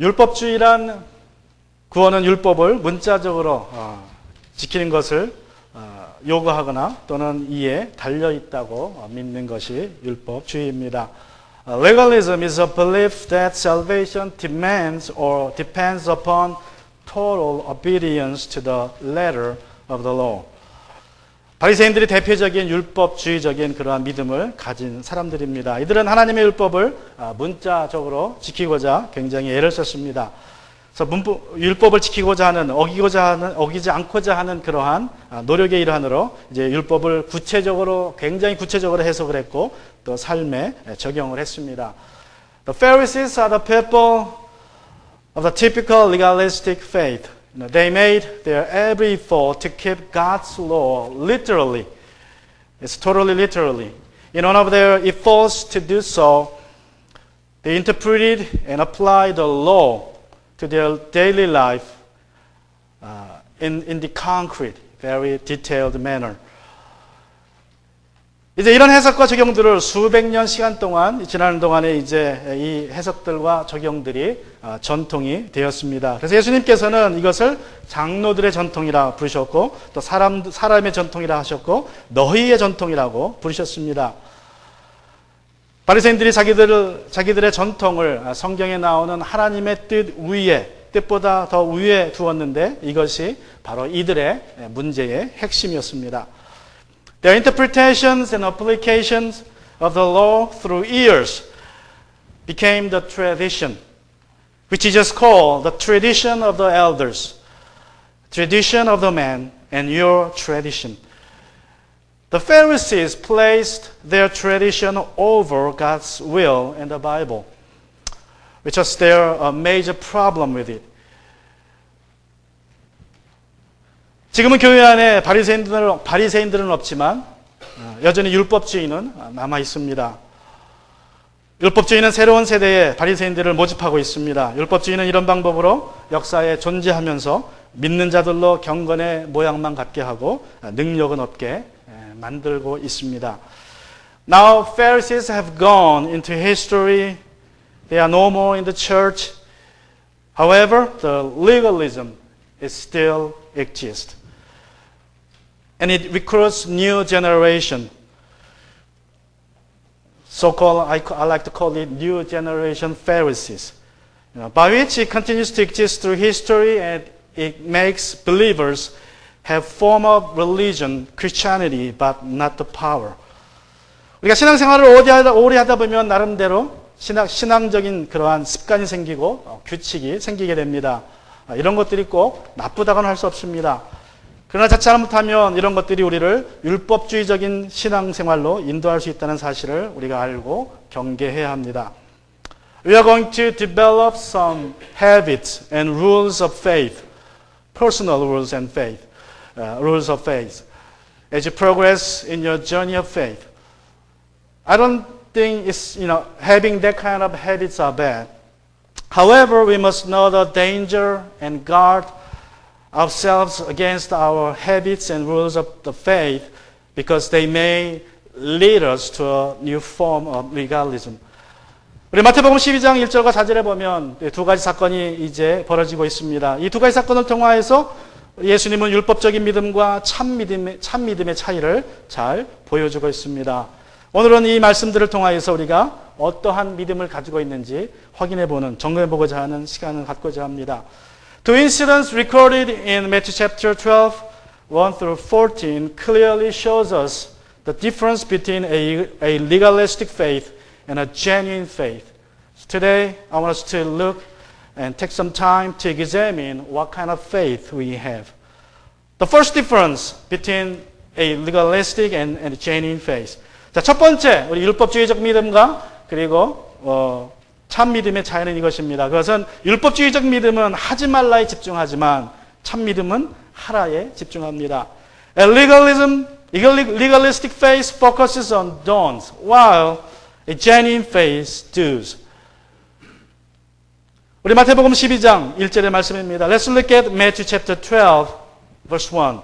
율법주의란 구원은 율법을 문자적으로 지키는 것을 요구하거나 또는 이에 달려있다고 믿는 것이 율법주의입니다. Legalism is a belief that salvation demands or depends upon total obedience to the letter of the law. 바리새인들이 대표적인 율법주의적인 그러한 믿음을 가진 사람들입니다. 이들은 하나님의 율법을 문자적으로 지키고자 굉장히 애를 썼습니다. 그래서 율법을 지키고자 하는, 어기지 않고자 하는 그러한 노력의 일환으로 이제 율법을 굉장히 구체적으로 해석을 했고 또 삶에 적용을 했습니다. The Pharisees are the people of the typical legalistic faith. They made their every effort to keep God's law literally. It's totally literally. In one of their efforts to do so, they interpreted and applied the law to their daily life in the concrete, very detailed manner. 이제 이런 해석과 적용들을 수백 년 시간 동안 지나는 동안에 이제 이 해석들과 적용들이 전통이 되었습니다. 그래서 예수님께서는 이것을 장로들의 전통이라 부르셨고 또 사람의 전통이라 하셨고 너희의 전통이라고 부르셨습니다. 바리새인들이 자기들의 전통을 성경에 나오는 하나님의 뜻보다 더 위에 두었는데 이것이 바로 이들의 문제의 핵심이었습니다. Their interpretations and applications of the law through years became the tradition, which is just called the tradition of the elders, tradition of the man, and your tradition. The Pharisees placed their tradition over God's will in the Bible, which was their major problem with it. 지금은 교회 안에 바리새인들은 없지만 여전히 율법주의는 남아 있습니다. 율법주의는 새로운 세대의 바리새인들을 모집하고 있습니다. 율법주의는 이런 방법으로 역사에 존재하면서 믿는 자들로 경건의 모양만 갖게 하고 능력은 없게 만들고 있습니다. Now Pharisees have gone into history. They are no more in the church. However, the legalism is still exists. And it recruits new generation. So-called, I like to call it new generation Pharisees. By which it continues to exist through history and it makes believers have form of religion, Christianity, but not the power. 우리가 신앙생활을 오래 하다 보면 나름대로 신앙적인 그러한 습관이 생기고 규칙이 생기게 됩니다. 이런 것들이 꼭 나쁘다고는 할 수 없습니다. 그러나 잘못하면 이런 것들이 우리를 율법주의적인 신앙생활로 인도할 수 있다는 사실을 우리가 알고 경계해야 합니다. We are going to develop some habits and rules of faith, personal rules and faith, rules of faith, as you progress in your journey of faith. I don't think it's, having that kind of habits are bad. However, we must know the danger and guard ourselves against our habits and rules of the faith because they may lead us to a new form of legalism. 우리 마태복음 12장 1절과 4절에 보면 두 가지 사건이 이제 벌어지고 있습니다. 이 두 가지 사건을 통하여서 예수님은 율법적인 믿음과 참 믿음의 차이를 잘 보여주고 있습니다. 오늘은 이 말씀들을 통하여서 우리가 어떠한 믿음을 가지고 있는지 확인해보는, 점검해보고자 하는 시간을 갖고자 합니다. Two incidents recorded in Matthew chapter 12, 1 through 14 clearly shows us the difference between a legalistic faith and a genuine faith. So today, I want us to look and take some time to examine what kind of faith we have. The first difference between a legalistic and a genuine faith. 자, 첫 번째, 우리 율법주의적 믿음과 그리고 참 믿음의 차이는 이것입니다. 그것은 율법주의적 믿음은 하지 말라에 집중하지만 참 믿음은 하라에 집중합니다. Legalistic faith focuses on don'ts, while a genuine faith does. 우리 마태복음 12장 1절의 말씀입니다. Let's look at Matthew chapter 12, verse 1.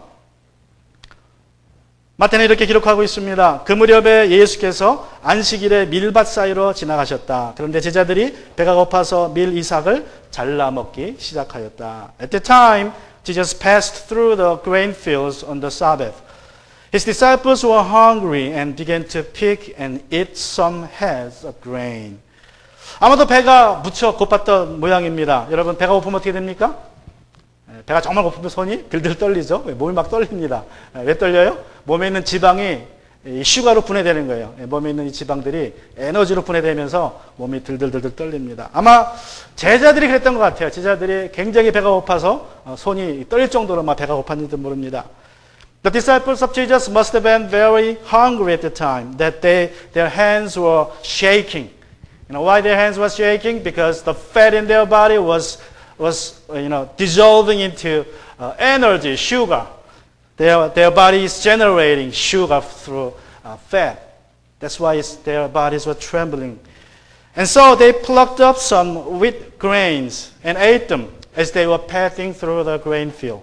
마태는 이렇게 기록하고 있습니다. 그 무렵에 예수께서 안식일에 밀밭 사이로 지나가셨다. 그런데 제자들이 배가 고파서 밀 이삭을 잘라 먹기 시작하였다. At the time, Jesus passed through the grain fields on the Sabbath. His disciples were hungry and began to pick and eat some heads of grain. 아마도 배가 무척 고팠던 모양입니다. 여러분, 배가 고프면 어떻게 됩니까? 배가 정말 고프면 손이 들들 떨리죠. 몸이 막 떨립니다. 왜 떨려요? 몸에 있는 지방이 슈가로 분해되는 거예요. 몸에 있는 이 지방들이 에너지로 분해되면서 몸이 들들들들 떨립니다. 아마 제자들이 그랬던 것 같아요. 제자들이 굉장히 배가 고파서 손이 떨릴 정도로 막 배가 고팠는지도 모릅니다. The disciples of Jesus must have been very hungry at the time, that their hands were shaking. You know why their hands were shaking? Because the fat in their body was dissolving into energy, sugar. Their body is generating sugar through fat. That's why their bodies were trembling. And so they plucked up some wheat grains and ate them as they were passing through the grain field.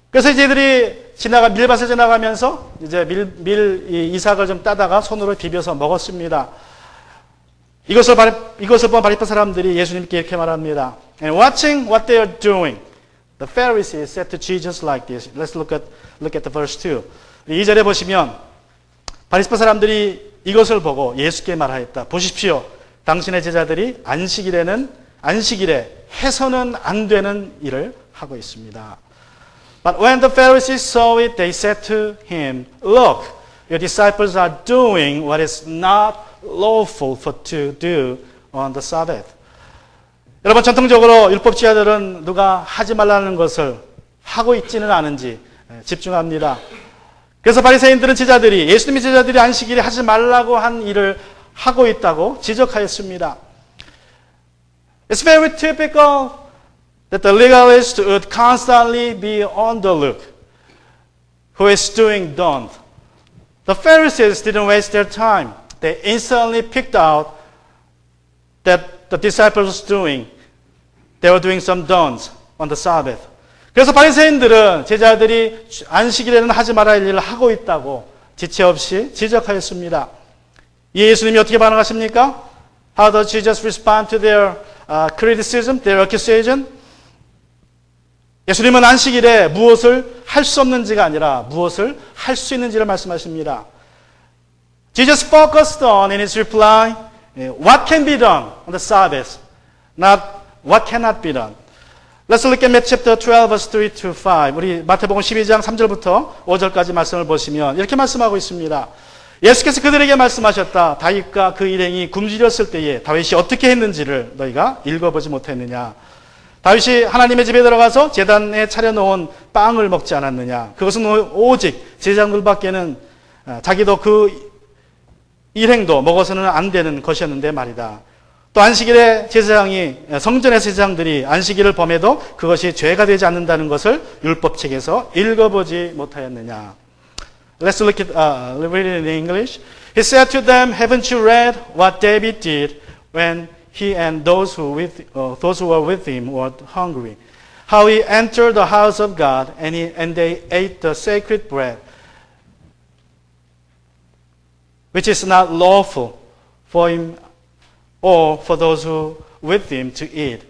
그래서 이들이 밀밭을 지나가면서 이제 이삭을 좀 따다가 손으로 비벼서 먹었습니다. 이것을 본 바리새 사람들이 예수님께 이렇게 말합니다. And watching what they are doing, the Pharisees said to Jesus like this. Let's look at the verse 2. 2절에 보시면 바리새 사람들이 이것을 보고 예수께 말하였다. 보십시오. 당신의 제자들이 안식일에 해서는 안 되는 일을 하고 있습니다. But when the Pharisees saw it, they said to him, Look, your disciples are doing what is not lawful to do on the Sabbath. 여러분, 전통적으로 율법주의자들은 누가 하지 말라는 것을 하고 있지는 않은지 집중합니다. 그래서 바리새인들은 예수님의 제자들이 안식일에 하지 말라고 한 일을 하고 있다고 지적하였습니다. It's very typical that the legalist would constantly be on the look. Who is doing don't. The Pharisees didn't waste their time. They instantly picked out that the disciples they were doing some don'ts on the Sabbath. 그래서 바리새인들은 제자들이 안식일에는 하지 말아야 할 일을 하고 있다고 지체 없이 지적하였습니다. 예수님이 어떻게 반응하십니까? How does Jesus respond to their criticism, their accusation? 예수님은 안식일에 무엇을 할 수 없는지가 아니라 무엇을 할 수 있는지를 말씀하십니다. Jesus focused on in his reply what can be done on the Sabbath, not what cannot be done. Let's look at Matthew chapter 12, verse 3 to 5. 우리 마태복음 12장 3절부터 5절까지 말씀을 보시면 이렇게 말씀하고 있습니다. 예수께서 그들에게 말씀하셨다. 다윗과 그 일행이 굶주렸을 때에 다윗이 어떻게 했는지를 너희가 읽어보지 못했느냐. 다윗이 하나님의 집에 들어가서 제단에 차려놓은 빵을 먹지 않았느냐. 그것은 오직 제사장들밖에는 자기도 그 일행도 먹어서는 안 되는 것이었는데 말이다. 또 안식일에 성전의 제사장들이 안식일을 범해도 그것이 죄가 되지 않는다는 것을 율법책에서 읽어보지 못하였느냐. Let's read it in English. He said to them, Haven't you read what David did when he and those who were with him were hungry? How he entered the house of God and they ate the sacred bread, which is not lawful for him or for those who with him to eat,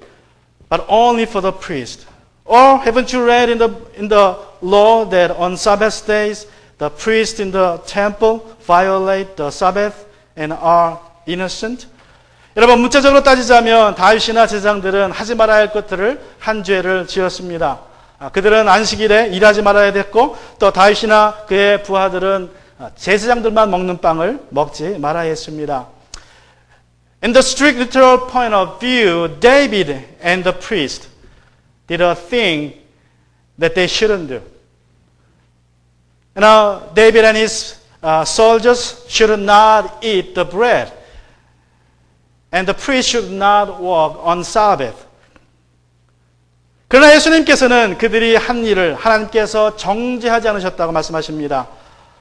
but only for the priest. Or haven't you read in the law that on Sabbath days the priests in the temple violate the Sabbath and are innocent? 여러분, 문자적으로 따지자면 다윗이나 제사장들은 하지 말아야 할 것들을 한 죄를 지었습니다. 그들은 안식일에 일하지 말아야 됐고, 또 다윗이나 그의 부하들은 제사장들만 먹는 빵을 먹지 말아야 했습니다. In the strict literal point of view, David and the priest did a thing that they shouldn't do. Now, David and his soldiers should not eat the bread. And the priest should not walk on Sabbath. 그러나 예수님께서는 그들이 한 일을 하나님께서 정죄하지 않으셨다고 말씀하십니다.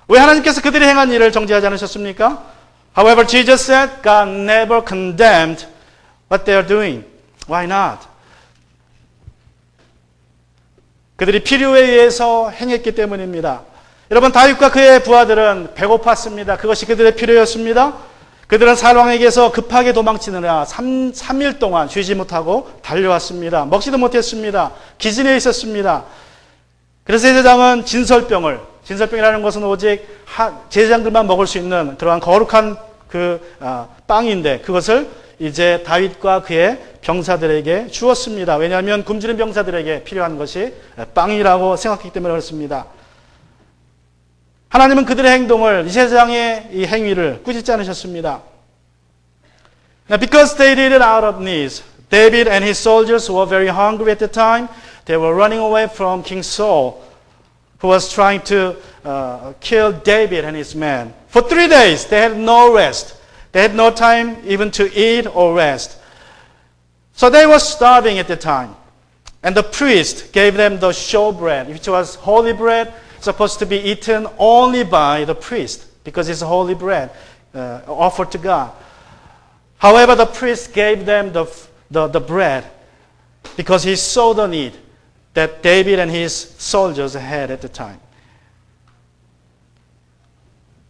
왜 하나님께서 그들이 행한 일을 정죄하지 않으셨습니까? However, Jesus said God never condemned what they are doing. Why not? 그들이 필요에 의해서 행했기 때문입니다. 여러분, 다윗과 그의 부하들은 배고팠습니다. 그것이 그들의 필요였습니다. 그들은 사울왕에게서 급하게 도망치느라 3일 동안 쉬지 못하고 달려왔습니다. 먹지도 못했습니다. 기진해 있었습니다. 그래서 제사장은 진설병이라는 것은 오직 제사장들만 먹을 수 있는 그러한 거룩한 빵인데 그것을 이제 다윗과 그의 병사들에게 주었습니다. 왜냐하면 굶주린 병사들에게 필요한 것이 빵이라고 생각했기 때문에 그렇습니다. 하나님은 그들의 행동을, 이 제사장의 이 행위를 꾸짖지 않으셨습니다. Now, because they did it out of need, David and his soldiers were very hungry at the time. They were running away from King Saul, who was trying to kill David and his men. For 3 days, they had no rest. They had no time even to eat or rest. So they were starving at the time. And the priest gave them the showbread, which was holy bread, supposed to be eaten only by the priest, because it's holy bread offered to God. However, the priest gave them the bread because he saw the need that David and his soldiers had at the time.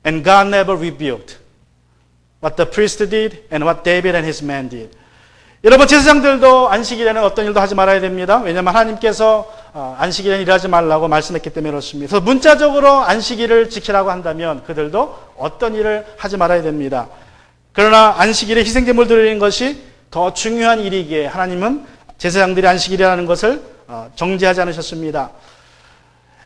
And God never rebuked what the priest did and what David and his men did. 여러분, 제사장들도 안식일에는 어떤 일도 하지 말아야 됩니다. 왜냐하면 하나님께서 안식일에는 일하지 말라고 말씀했기 때문에 그렇습니다. 그래서 문자적으로 안식일을 지키라고 한다면 그들도 어떤 일을 하지 말아야 됩니다. 그러나 안식일에 희생제물 드리는 것이 더 중요한 일이기에 하나님은 제사장들이 안식일이라는 것을 정죄하지 않으셨습니다.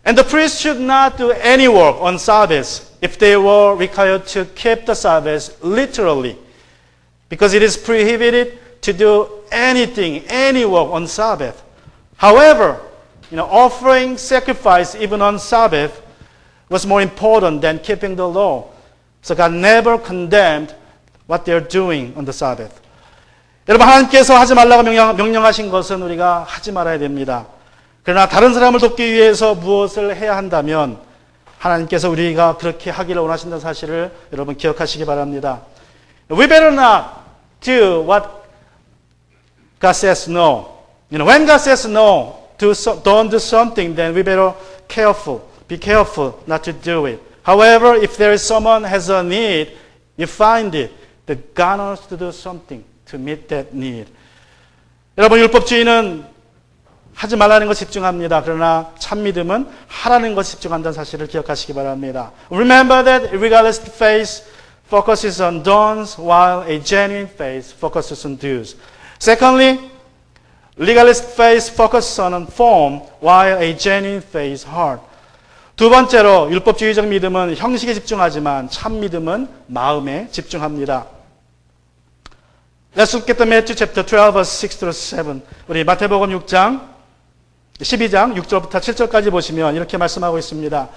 And the priests should not do any work on Sabbath if they were required to keep the Sabbath literally, because it is prohibited to do anything, any work on Sabbath. However, offering sacrifice even on Sabbath was more important than keeping the law. So God never condemned what they are doing on the Sabbath. 여러분, 하나님께서 하지 말라고 명령하신 것은 우리가 하지 말아야 됩니다. 그러나 다른 사람을 돕기 위해서 무엇을 해야 한다면 하나님께서 우리가 그렇게 하기를 원하신다는 사실을 여러분 기억하시기 바랍니다. We better not do what God says no. When God says no, don't do something, then we better be careful not to do it. However, if there is someone has a need, you find it, that God wants to do something to meet that need. 여러분, 율법주의는 하지 말라는 것에 집중합니다. 그러나 참 믿음은 하라는 것에 집중한다는 사실을 기억하시기 바랍니다. Remember that legalistic faith focuses on don'ts, while a genuine faith focuses on do's. Secondly, legalistic faith focuses on form, while a genuine faith heart. 두 번째로 율법주의적 믿음은 형식에 집중하지만 참 믿음은 마음에 집중합니다. Let's look at the Matthew chapter 12, verse 6 to 7. 우리 마태복음 12장 6절부터 7절까지 보시면 이렇게 말씀하고 있습니다.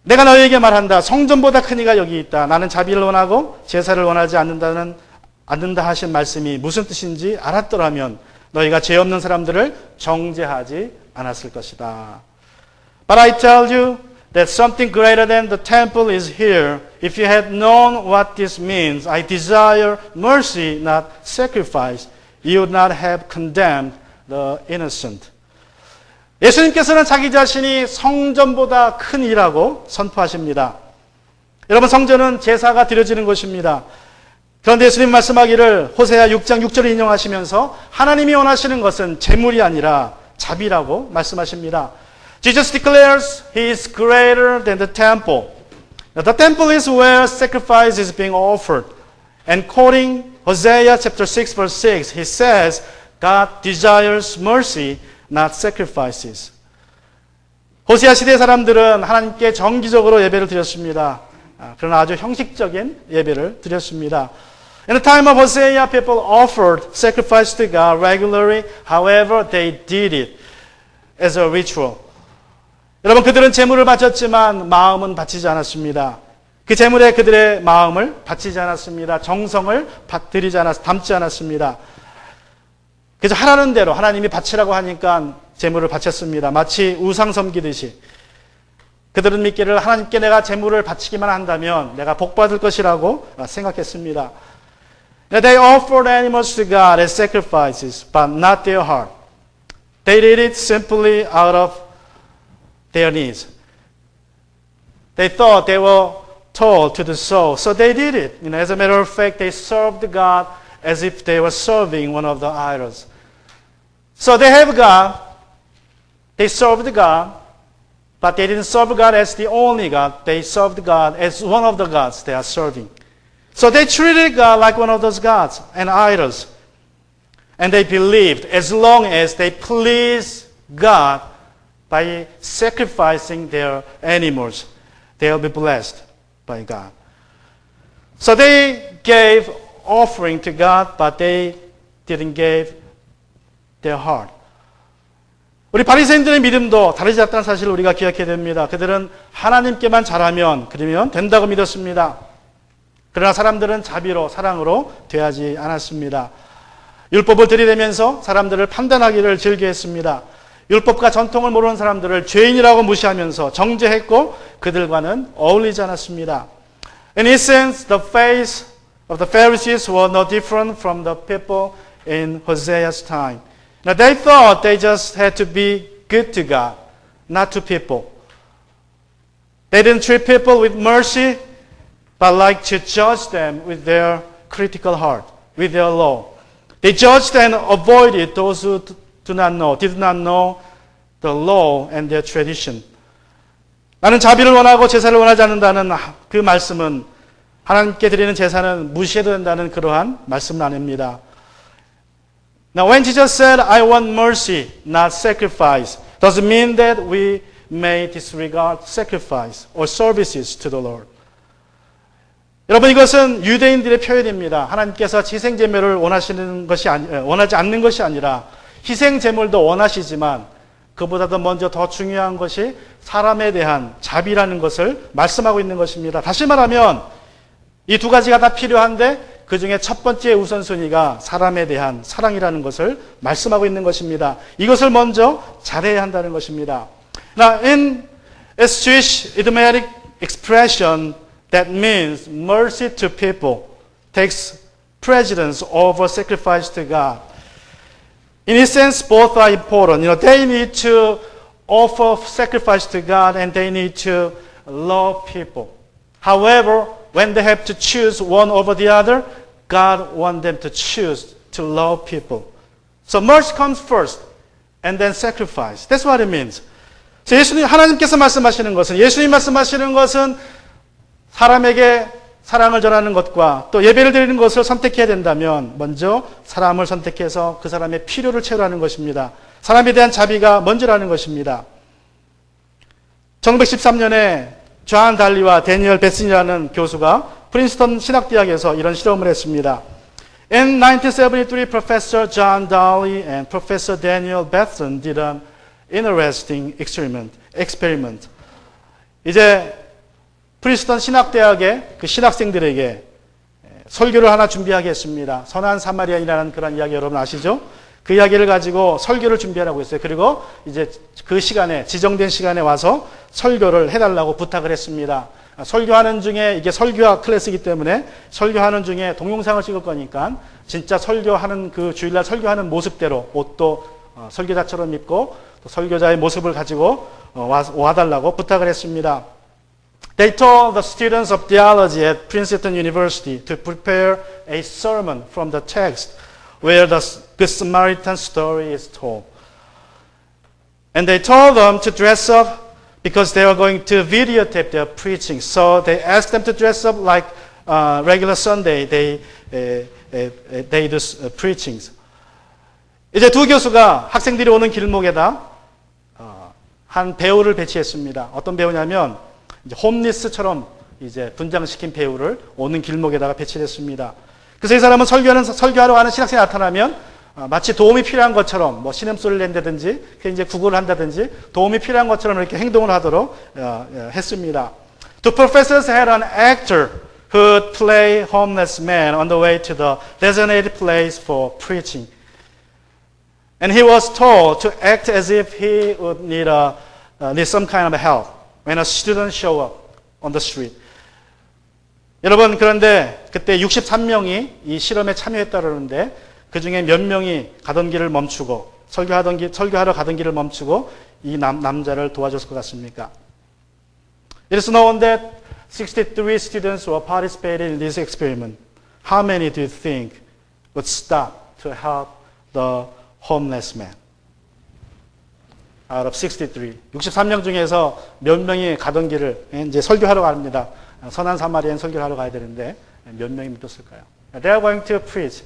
내가 너희에게 말한다. 성전보다 큰 이가 여기 있다. 나는 자비를 원하고 제사를 원하지 않는다 하신 말씀이 무슨 뜻인지 알았더라면 너희가 죄 없는 사람들을 정죄하지 않았을 것이다. But I tell you that something greater than the temple is here. If you had known what this means, I desire mercy, not sacrifice, you would not have condemned the innocent. 예수님께서는 자기 자신이 성전보다 큰 이라고 선포하십니다. 여러분, 성전은 제사가 드려지는 곳입니다. 그런데 예수님 말씀하기를 호세아 6장 6절을 인용하시면서 하나님이 원하시는 것은 제물이 아니라 자비라고 말씀하십니다. Jesus declares he is greater than the temple. Now, the temple is where sacrifice is being offered. And quoting Hosea chapter 6 verse 6, he says, God desires mercy, not sacrifices. 호세아 시대 사람들은 하나님께 정기적으로 예배를 드렸습니다. 그러나 아주 형식적인 예배를 드렸습니다. In the time of Hosea, people offered sacrifice to God regularly. However, they did it as a ritual. 여러분, 그들은 제물을 바쳤지만 마음은 바치지 않았습니다. 그 제물에 그들의 마음을 바치지 않았습니다. 정성을 담지 않았습니다. 그래서 하라는 대로 하나님이 바치라고 하니까 제물을 바쳤습니다. 마치 우상 섬기듯이. 그들은 믿기를 하나님께 내가 제물을 바치기만 한다면 내가 복받을 것이라고 생각했습니다. They offered animals to God as sacrifices, but not their heart. They did it simply out of their needs. They thought they were told to do so. So they did it. As a matter of fact, they served God as if they were serving one of the idols. So they have God. They served God. But they didn't serve God as the only God. They served God as one of the gods they are serving. So they treated God like one of those gods and idols. And they believed as long as they please God by sacrificing their animals, they'll be blessed by God. So they gave offering to God, but they didn't give their heart. 우리 바리새인들의 믿음도 다르지 않다는 사실을 우리가 기억해야 됩니다. 그들은 하나님께만 잘하면 그러면 된다고 믿었습니다. 그러나 사람들은 자비로 사랑으로 대하지 않았습니다. 율법을 들이대면서 사람들을 판단하기를 즐겨했습니다. 율법과 전통을 모르는 사람들을 죄인이라고 무시하면서 정죄했고 그들과는 어울리지 않았습니다. In essence, the faith of the Pharisees were no different from the people in Hosea's time. Now they thought they just had to be good to God, not to people. They didn't treat people with mercy, but like to judge them with their critical heart, with their law. They judged and avoided those who did not know the law and their tradition. 나는 자비를 원하고 제사를 원하지 않는다는 그 말씀은 하나님께 드리는 제사는 무시해도 된다는 그러한 말씀은 아닙니다. Now when Jesus said, I want mercy, not sacrifice, doesn't mean that we may disregard sacrifice or services to the Lord. 여러분 이것은 유대인들의 표현입니다. 하나님께서 희생제물을 원하지 않는 것이 아니라 희생제물도 원하시지만 그보다도 먼저 더 중요한 것이 사람에 대한 자비라는 것을 말씀하고 있는 것입니다. 다시 말하면 이 두 가지가 다 필요한데 그 중에 첫 번째 우선순위가 사람에 대한 사랑이라는 것을 말씀하고 있는 것입니다. 이것을 먼저 잘해야 한다는 것입니다. Now, in a Jewish idiomatic expression that means mercy to people takes precedence over sacrifice to God. In a sense, both are important. They need to offer sacrifice to God and they need to love people. However, when they have to choose one over the other, God wants them to choose to love people. So mercy comes first and then sacrifice. That's what it means. So 하나님께서 말씀하시는 것은, 예수님 말씀하시는 것은 사람에게 사랑을 전하는 것과 또 예배를 드리는 것을 선택해야 된다면 먼저 사람을 선택해서 그 사람의 필요를 채우라는 것입니다. 사람에 대한 자비가 먼저라는 것입니다. 1913년에 존 달리와 데니얼 베슨이라는 교수가 프린스턴 신학대학에서 이런 실험을 했습니다. In 1973, Professor John Daly and Professor Daniel Batson did an interesting experiment. 이제 프린스턴 신학대학의 그 신학생들에게 설교를 하나 준비하게 했습니다. 선한 사마리아인이라는 그런 이야기 여러분 아시죠? 그 이야기를 가지고 설교를 준비하라고 했어요. 그리고 이제 그 시간에, 지정된 시간에 와서 설교를 해달라고 부탁을 했습니다. 설교하는 중에, 이게 설교학 클래스이기 때문에 설교하는 중에 동영상을 찍을 거니까 진짜 설교하는 그 주일날 설교하는 모습대로 옷도 설교자처럼 입고 또 설교자의 모습을 가지고 와달라고 부탁을 했습니다. They told the students of theology at Princeton University to prepare a sermon from the text where the Good Samaritan story is told. And they told them to dress up because they were going to videotape their preaching. So they asked them to dress up like regular Sunday they do preachings. 이제 두 교수가 학생들이 오는 길목에다 한 배우를 배치했습니다. 어떤 배우냐면 이제 홈리스처럼 이제 분장시킨 배우를 오는 길목에다가 배치했습니다. 그래서 이 사람은 설교하러 가는 신학생이 나타나면 마치 도움이 필요한 것처럼 뭐 신음소리를 낸다든지 이제 구걸을 한다든지 도움이 필요한 것처럼 이렇게 행동을 하도록 했습니다. Two professors had an actor who would play homeless man on the way to the designated place for preaching. And he was told to act as if he would need some kind of help when a student show up on the street. 여러분 그런데 그때 63명이 이 실험에 참여했다 그러는데 그 중에 몇 명이 가던 길을 멈추고 설교하러 가던 길을 멈추고 이 남자를 도와줬을 것 같습니까? It is known that 63 students were participating in this experiment. How many do you think would stop to help the homeless man? Out of 63. 63명 중에서 몇 명이 가던 길을 이제 설교하러 갑니다. 선한 사마리아인 설교를 하러 가야 되는데 몇 명이 믿었을까요? They are going to preach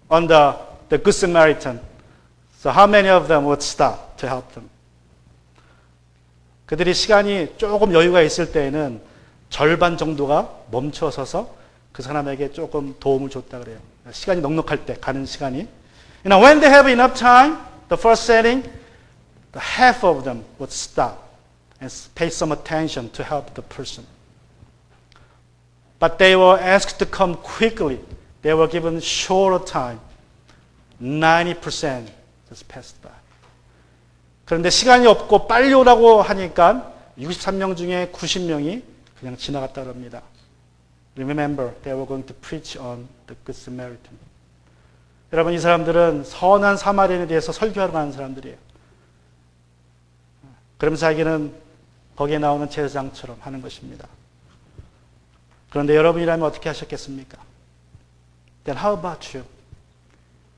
on the Good Samaritan. So how many of them would stop to help them? 그들이 시간이 조금 여유가 있을 때에는 절반 정도가 멈춰서서 그 사람에게 조금 도움을 줬다 그래요. 시간이 넉넉할 때 가는 시간이. When they have enough time, the first setting, the half of them would stop and pay some attention to help the person. But they were asked to come quickly. They were given shorter time. 90% just passed by. 그런데 시간이 없고 빨리 오라고 하니까 63명 중에 90명이 그냥 지나갔다 그럽니다. Remember, they were going to preach on the Good Samaritan. 여러분, 이 사람들은 선한 사마리아인에 대해서 설교하러 가는 사람들이에요. 그러면서 자기는 거기에 나오는 제사장처럼 하는 것입니다. 그런데 여러분이라면 어떻게 하셨겠습니까? Then how about you?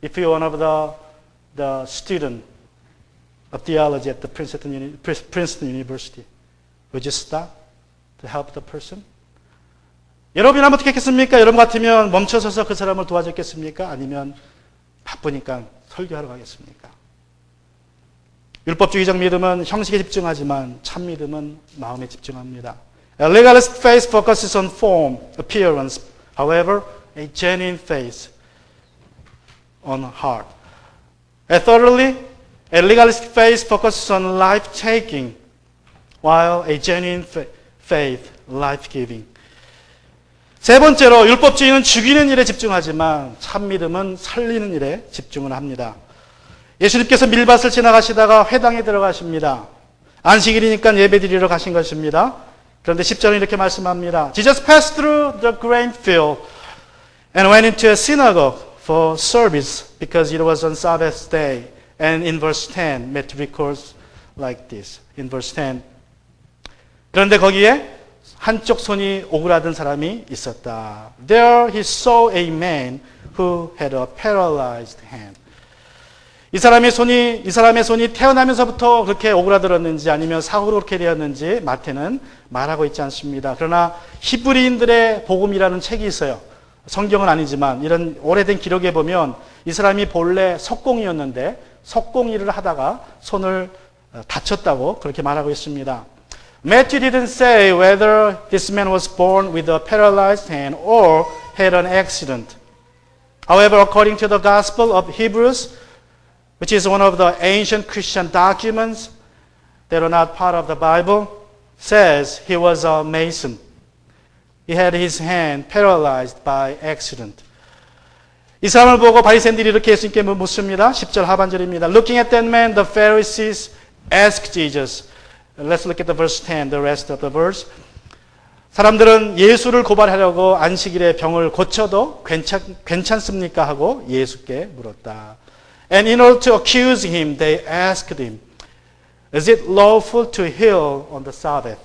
If you're one of the student of theology at the Princeton University, would you stop to help the person? 여러분이라면 어떻게 했겠습니까? 여러분 같으면 멈춰서서 그 사람을 도와줬겠습니까? 아니면 바쁘니까 설교하러 가겠습니까? 율법주의적 믿음은 형식에 집중하지만 참 믿음은 마음에 집중합니다. A legalist faith focuses on form, appearance. However, a genuine faith on heart. A legalist faith focuses on life-taking, while a genuine faith, life-giving. 세 번째로 율법주의는 죽이는 일에 집중하지만 참 믿음은 살리는 일에 집중을 합니다. 예수님께서 밀밭을 지나가시다가 회당에 들어가십니다. 안식일이니까 예배드리러 가신 것입니다. 그런데 10절은 이렇게 말씀합니다. Jesus passed through the grain field and went into a synagogue for service because it was on Sabbath day. And in verse 10, Matthew records like this. In verse 10. 그런데 거기에 한쪽 손이 오그라든 사람이 있었다. There he saw a man who had a paralyzed hand. 이 사람의 손이 태어나면서부터 그렇게 오그라들었는지 아니면 사고로 그렇게 되었는지 마태는 말하고 있지 않습니다. 그러나 히브리인들의 복음이라는 책이 있어요. 성경은 아니지만 이런 오래된 기록에 보면 이 사람이 본래 석공이었는데 석공 일을 하다가 손을 다쳤다고 그렇게 말하고 있습니다. Matthew didn't say whether this man was born with a paralyzed hand or had an accident. However, according to the Gospel of Hebrews, which is one of the ancient Christian documents that are not part of the Bible, says he was a mason. He had his hand paralyzed by accident. 이 사람을 보고 바리새인들이 이렇게 예수님께 묻습니다. 10절 하반절입니다. Looking at that man, the Pharisees asked Jesus. Let's look at the verse 10, the rest of the verse. 사람들은 예수를 고발하려고 안식일에 병을 고쳐도 괜찮습니까? 하고 예수께 물었다. And in order to accuse him, they asked him, Is it lawful to heal on the Sabbath?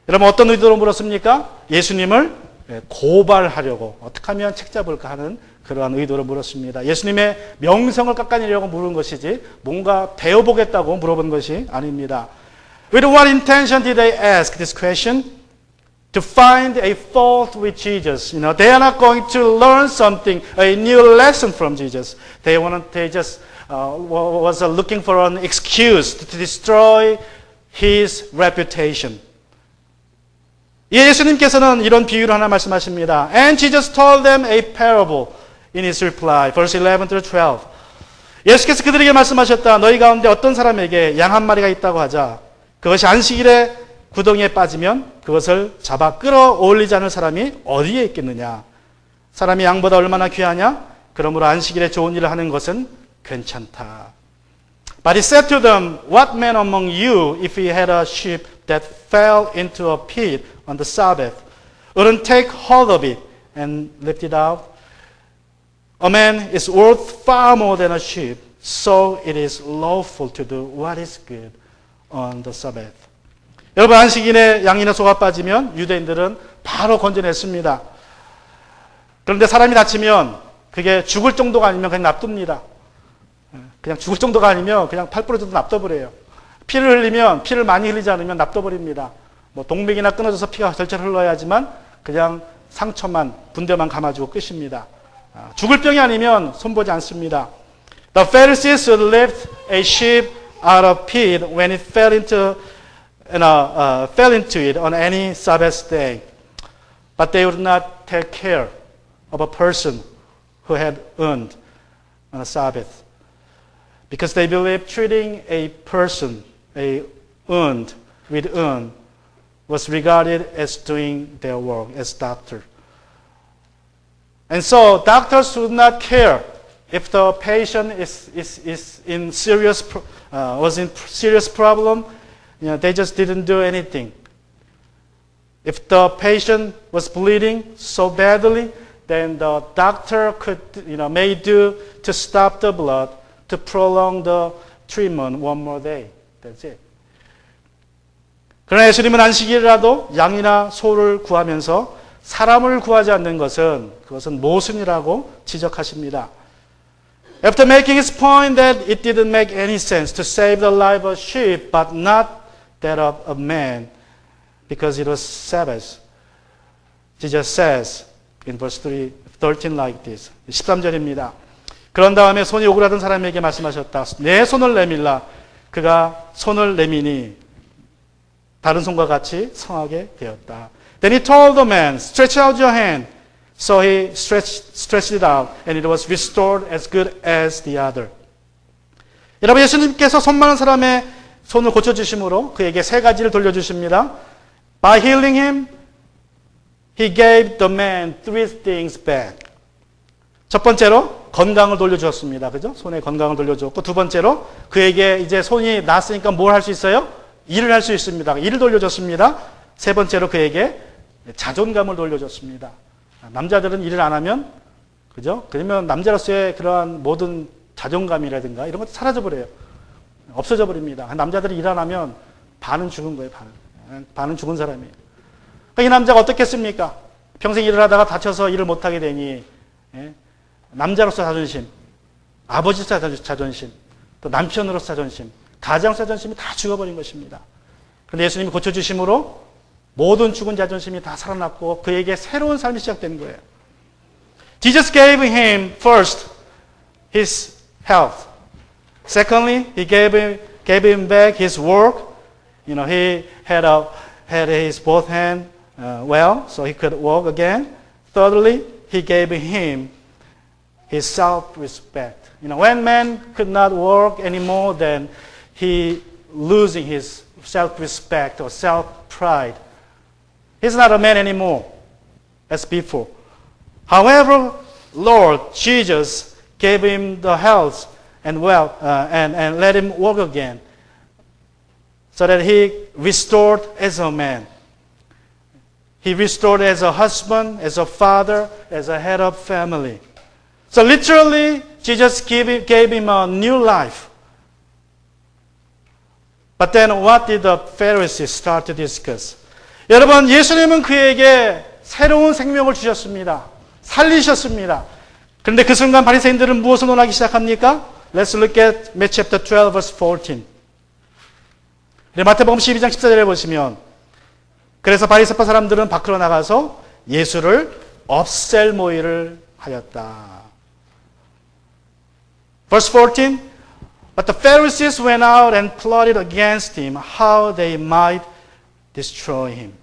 여러분 어떤 의도로 물었습니까? 예수님을 고발하려고 어떻게 하면 책 잡을까 하는 그러한 의도로 물었습니다. 예수님의 명성을 깎아내려고 물은 것이지 뭔가 배워보겠다고 물어본 것이 아닙니다. With what intention did they ask this question? To find a fault with Jesus. They are not going to learn something, a new lesson from Jesus. They just was looking for an excuse to destroy his reputation. 예수님께서는 이런 비유를 하나 말씀하십니다. And Jesus told them a parable in his reply, verse 11 through 12. 예수께서 그들에게 말씀하셨다. 너희 가운데 어떤 사람에게 양 한 마리가 있다고 하자. 그것이 안식일에 구덩이에 빠지면 그것을 잡아 끌어올리지 않을 사람이 어디에 있겠느냐. 사람이 양보다 얼마나 귀하냐. 그러므로 안식일에 좋은 일을 하는 것은 괜찮다. But he said to them, What man among you, if he had a sheep that fell into a pit on the Sabbath, wouldn't take hold of it and lift it out? A man is worth far more than a sheep, so it is lawful to do what is good on the Sabbath. 여러분, 안식일에 양이나 소가 빠지면 유대인들은 바로 건져냈습니다. 그런데 사람이 다치면 그게 죽을 정도가 아니면 그냥 놔둡니다. 그냥 죽을 정도가 아니면 그냥 팔 부러져도 놔둬버려요. 피를 흘리면, 피를 많이 흘리지 않으면 놔둬버립니다. 뭐 동맥이나 끊어져서 피가 절절 흘러야 하지만 그냥 상처만, 분대만 감아주고 끝입니다. 죽을 병이 아니면 손보지 않습니다. The Pharisees would lift a sheep out of pit when it fell into it on any Sabbath day. But they would not take care of a person who had wound on a Sabbath. Because they believed treating a person, a wound, with wound, was regarded as doing their work as doctor. And so doctors would not care if the patient is in serious problem. They just didn't do anything. If the patient was bleeding so badly, then the doctor could, may do to stop the blood, to prolong the treatment one more day. That's it. 그러나 예수님은 안식일이라도 양이나 소를 구하면서 사람을 구하지 않는 것은 그것은 모순이라고 지적하십니다. After making his point that it didn't make any sense to save the life of sheep but not that of a man because it was Sabbath, Jesus says in verse 13 like this. 13절입니다. 그런 다음에 손이 오그라든 사람에게 말씀하셨다. 내 손을 내밀라. 그가 손을 내미니 다른 손과 같이 성하게 되었다. Then he told the man, stretch out your hand. So he stretched it out, and it was restored as good as the other. 여러분, 예수님께서 손 많은 사람의 손을 고쳐주심으로 그에게 세 가지를 돌려주십니다. By healing him, he gave the man three things back. 첫 번째로 건강을 돌려주었습니다. 그죠? 손에 건강을 돌려주었고, 두 번째로 그에게 이제 손이 났으니까 뭘 할 수 있어요? 일을 할 수 있습니다. 일을 돌려줬습니다. 세 번째로 그에게 자존감을 돌려줬습니다. 남자들은 일을 안 하면, 그죠? 그러면 남자로서의 그러한 모든 자존감이라든가 이런 것도 사라져버려요. 없어져 버립니다. 남자들이 일 안 하면 반은 죽은 거예요, 반은 죽은 사람이에요. 그러니까 이 남자가 어떻겠습니까? 평생 일을 하다가 다쳐서 일을 못하게 되니, 남자로서 자존심, 아버지로서 자존심, 또 남편으로서 자존심, 가장으로서 자존심이 다 죽어버린 것입니다. 그런데 예수님이 고쳐주심으로 모든 죽은 자존심이 다 살아났고 그에게 새로운 삶이 시작된 거예요. Jesus gave him first his health. Secondly, he gave him back his work. He had his both hand well, so he could walk again. Thirdly, he gave him his self-respect. When man could not walk anymore, then he losing his self-respect or self-pride. He's not a man anymore as before. However, Lord Jesus gave him the health and wealth and let him walk again so that he restored as a man. He restored as a husband, as a father, as a head of family. So literally, Jesus gave him a new life. But then what did the Pharisees start to discuss? 여러분, 예수님은 그에게 새로운 생명을 주셨습니다. 살리셨습니다. 그런데 그 순간 바리새인들은 무엇을 논하기 시작합니까? Let's look at Matthew chapter 12 verse 14. 마태복음 12장 14절에 보시면 그래서 바리새파 사람들은 밖으로 나가서 예수를 없앨 모의를 하였다. Verse 14. But the Pharisees went out and plotted against him how they might destroy him.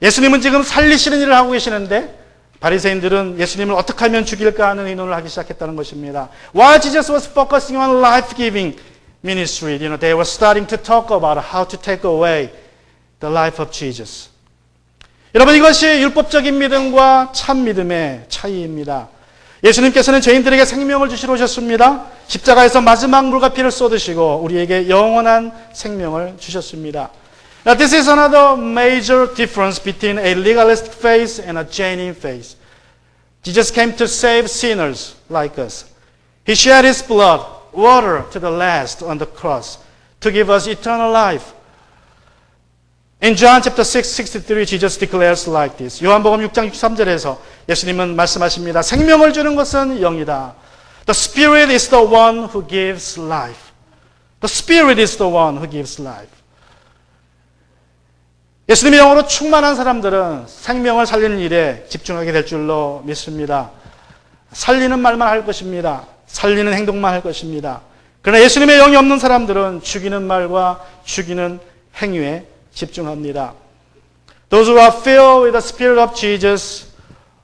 예수님은 지금 살리시는 일을 하고 계시는데 바리새인들은 예수님을 어떻게 하면 죽일까 하는 의논을 하기 시작했다는 것입니다. While Jesus was focusing on life-giving ministry, they were starting to talk about how to take away the life of Jesus. 여러분, 이것이 율법적인 믿음과 참 믿음의 차이입니다. 예수님께서는 죄인들에게 생명을 주시러 오셨습니다. 십자가에서 마지막 물과 피를 쏟으시고 우리에게 영원한 생명을 주셨습니다. Now this is another major difference between a legalistic faith and a genuine faith. Jesus came to save sinners like us. He shed his blood, water to the last on the cross to give us eternal life. In John chapter 6, 63, Jesus declares like this. 요한복음 6장 63절에서 예수님은 말씀하십니다. 생명을 주는 것은 영이다. The Spirit is the one who gives life. The Spirit is the one who gives life. 예수님의 영으로 충만한 사람들은 생명을 살리는 일에 집중하게 될 줄로 믿습니다. 살리는 말만 할 것입니다. 살리는 행동만 할 것입니다. 그러나 예수님의 영이 없는 사람들은 죽이는 말과 죽이는 행위에 집중합니다. Those who are filled with the Spirit of Jesus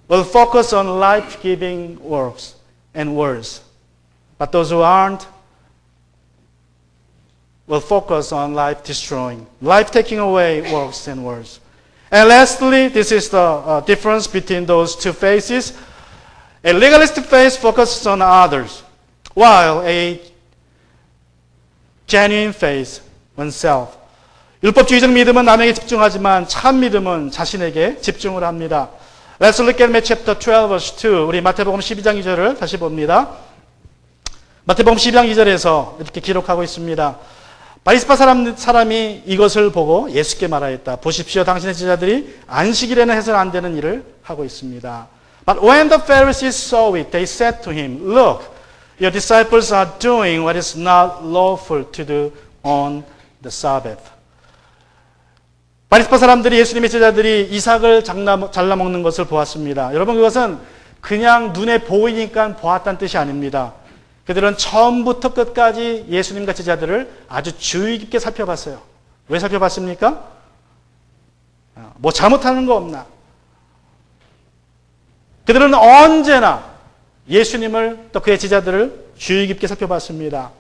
will focus on life-giving works and words. But those who aren't will focus on life-destroying, life-taking away works and words. And lastly, this is the difference between those two phases. A legalistic phase focuses on others, while a genuine phase, oneself. 율법주의적 믿음은 남에게 집중하지만 참 믿음은 자신에게 집중을 합니다. Let's look at Matthew chapter 12, verse 2. 우리 마태복음 12장 2절을 다시 봅니다. 마태복음 12장 2절에서 이렇게 기록하고 있습니다. 바리새파 사람이 이것을 보고 예수께 말하였다. 보십시오, 당신의 제자들이 안식일에는 해서는 안 되는 일을 하고 있습니다. But when the Pharisees saw it, they said to him, Look, your disciples are doing what is not lawful to do on the Sabbath. 바리새파 사람들이 예수님의 제자들이 이삭을 잘라 먹는 것을 보았습니다. 여러분, 그것은 그냥 눈에 보이니까 보았다는 뜻이 아닙니다. 그들은 처음부터 끝까지 예수님과 제자들을 아주 주의 깊게 살펴봤어요. 왜 살펴봤습니까? 뭐 잘못하는 거 없나? 그들은 언제나 예수님을 또 그의 제자들을 주의 깊게 살펴봤습니다.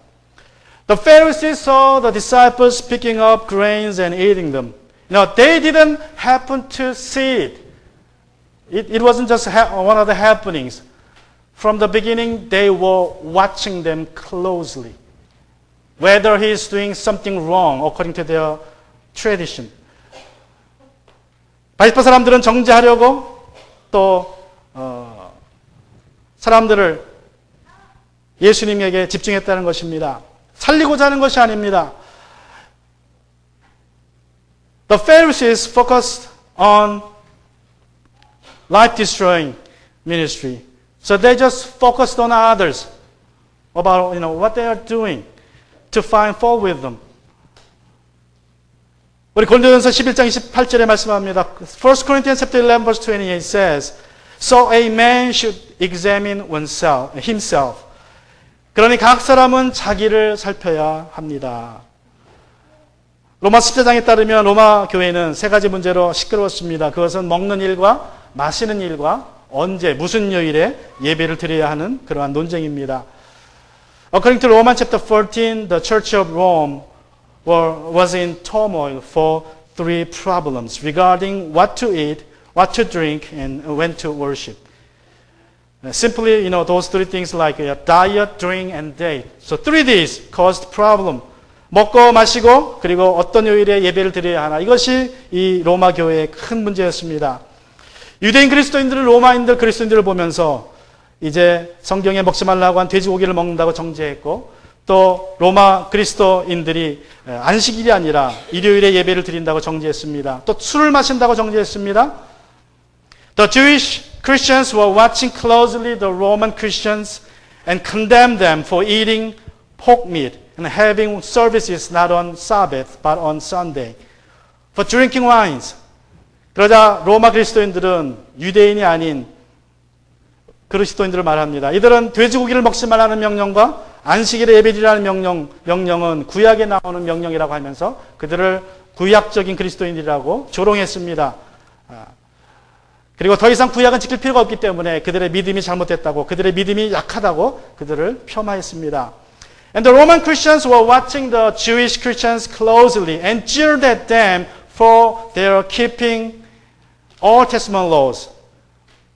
The Pharisees saw the disciples picking up grains and eating them. No, they didn't happen to see it. It wasn't just one of the happenings. From the beginning, they were watching them closely. Whether he is doing something wrong according to their tradition. 바리새파 사람들은 정죄하려고 또 사람들을 예수님에게 집중했다는 것입니다. 살리고자 하는 것이 아닙니다. The Pharisees focused on life-destroying ministry. So they just focused on others about what they are doing to find fault with them. 우리 고린도전서 11장 28절에 말씀합니다. 1 Corinthians chapter 11 verse 28 says, So a man should examine himself. 그러니 각 사람은 자기를 살펴야 합니다. 로마 14장에 따르면 로마 교회는 세 가지 문제로 시끄러웠습니다. 그것은 먹는 일과 마시는 일과 언제 무슨 요일에 예배를 드려야 하는 그러한 논쟁입니다. According to Romans chapter 14, the Church of Rome was in turmoil for three problems regarding what to eat, what to drink, and when to worship. Simply, those three things like diet, drink, and date. So 3 days caused problem. 먹고 마시고 그리고 어떤 요일에 예배를 드려야 하나. 이것이 이 로마 교회의 큰 문제였습니다. 유대인 그리스도인들은 로마인들 그리스도인들을 보면서 이제 성경에 먹지 말라고 한 돼지고기를 먹는다고 정죄했고 또 로마 그리스도인들이 안식일이 아니라 일요일에 예배를 드린다고 정죄했습니다. 또 술을 마신다고 정죄했습니다. The Jewish Christians were watching closely the Roman Christians and condemned them for eating pork meat and having services not on Sabbath but on Sunday, for drinking wines. 그러자 로마 그리스도인들은 유대인이 아닌 그리스도인들을 말합니다. 이들은 돼지고기를 먹지 말라는 명령과 안식일에 예배드리라는 명령은 구약에 나오는 명령이라고 하면서 그들을 구약적인 그리스도인이라고 조롱했습니다. 그리고 더 이상 구약은 지킬 필요가 없기 때문에 그들의 믿음이 잘못됐다고, 그들의 믿음이 약하다고 그들을 폄하했습니다. And the Roman Christians were watching the Jewish Christians closely and jeered at them for their keeping Old Testament laws,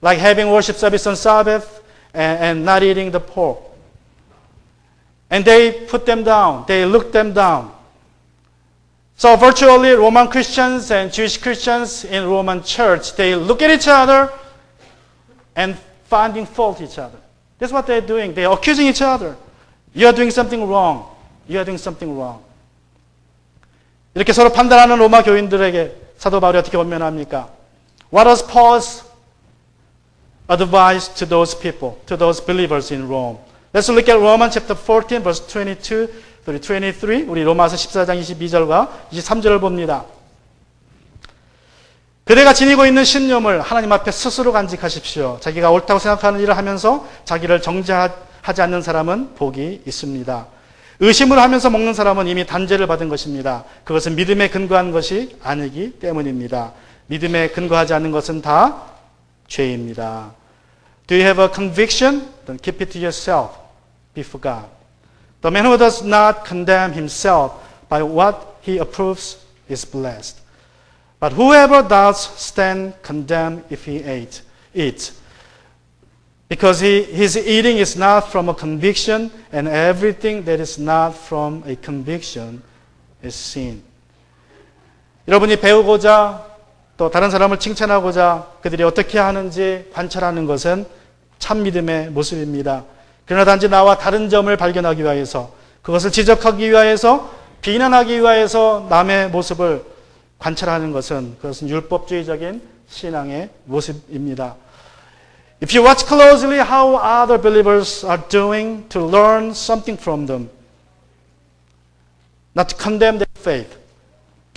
like having worship service on Sabbath and not eating the pork. And they put them down. They looked them down. So virtually Roman Christians and Jewish Christians in Roman church, they look at each other and finding fault each other. That's what they're doing. They're accusing each other. You are doing something wrong. You are doing something wrong. 이렇게 서로 판단하는 로마 교인들에게 사도 바울이 어떻게 권면합니까? What does Paul's advice to those people, to those believers in Rome? Let's look at Romans chapter 14, verse 22 through 23. 우리 로마서 14장 22절과 23절을 봅니다. 그대가 지니고 있는 신념을 하나님 앞에 스스로 간직하십시오. 자기가 옳다고 생각하는 일을 하면서 자기를 정죄하지 않는 사람은 복이 있습니다. 의심을 하면서 먹는 사람은 이미 단죄를 받은 것입니다. 그것은 믿음에 근거한 것이 아니기 때문입니다. 믿음에 근거하지 않는 것은 다 죄입니다. Do you have a conviction? Then keep it to yourself before God. The man who does not condemn himself by what he approves is blessed. But whoever does stand condemned if he eats. Because his eating is not from a conviction, and everything that is not from a conviction is sin. 여러분이 배우고자 또 다른 사람을 칭찬하고자 그들이 어떻게 하는지 관찰하는 것은 참 믿음의 모습입니다. 그러나 단지 나와 다른 점을 발견하기 위해서, 그것을 지적하기 위해서, 비난하기 위해서 남의 모습을 관찰하는 것은, 그것은 율법주의적인 신앙의 모습입니다. If you watch closely how other believers are doing to learn something from them, not to condemn their faith,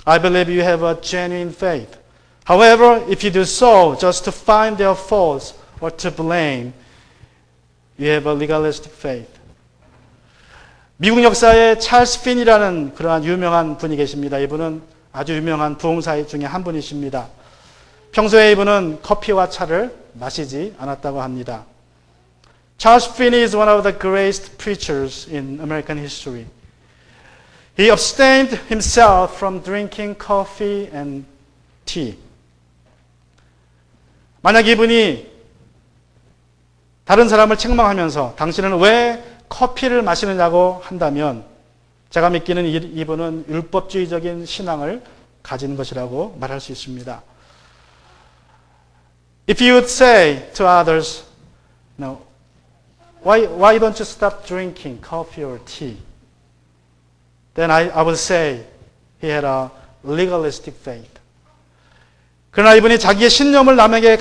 I believe you have a genuine faith. However, if you do so just to find their faults or to blame, you have a legalistic faith. 미국 역사에 찰스 핀이라는 그러한 유명한 분이 계십니다. 이분은 아주 유명한 부흥사 중에 한 분이십니다. 평소에 이분은 커피와 차를 마시지 않았다고 합니다. Charles Finney is one of the greatest preachers in American history. He abstained himself from drinking coffee and tea. 만약 이분이 다른 사람을 책망하면서 당신은 왜 커피를 마시느냐고 한다면 제가 믿기는 이분은 율법주의적인 신앙을 가진 것이라고 말할 수 있습니다. If you would say to others, no, why don't you stop drinking coffee or tea? Then I would say he had a legalistic faith. 그러나 이분이 자기의 신념을 남에게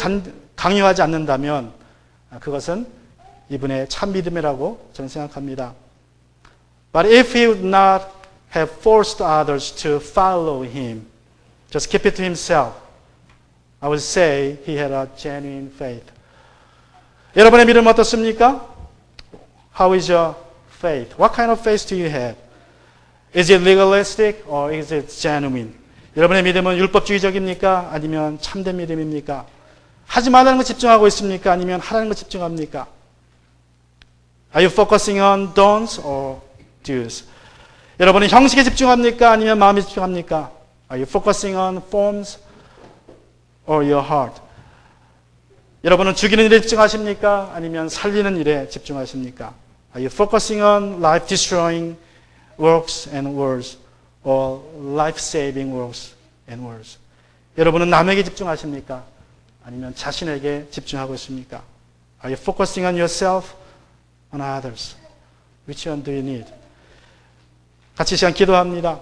강요하지 않는다면 그것은 이분의 참 믿음이라고 저는 생각합니다. But if he would not have forced others to follow him, just keep it to himself, I would say he had a genuine faith. 여러분의 믿음은 어떻습니까? How is your faith? What kind of faith do you have? Is it legalistic or is it genuine? 여러분의 믿음은 율법주의적입니까? 아니면 참된 믿음입니까? 하지 말라는 거 집중하고 있습니까? 아니면 하라는 거 집중합니까? Are you focusing on don'ts or do's? 여러분은 형식에 집중합니까? 아니면 마음에 집중합니까? Are you focusing on forms or your heart? 여러분은 죽이는 일에 집중하십니까? 아니면 살리는 일에 집중하십니까? Are you focusing on life-destroying works and words or life-saving works and words? 여러분은 남에게 집중하십니까? 아니면 자신에게 집중하고 있습니까? Are you focusing on yourself, on others? Which one do you need? 같이 시간 기도합니다.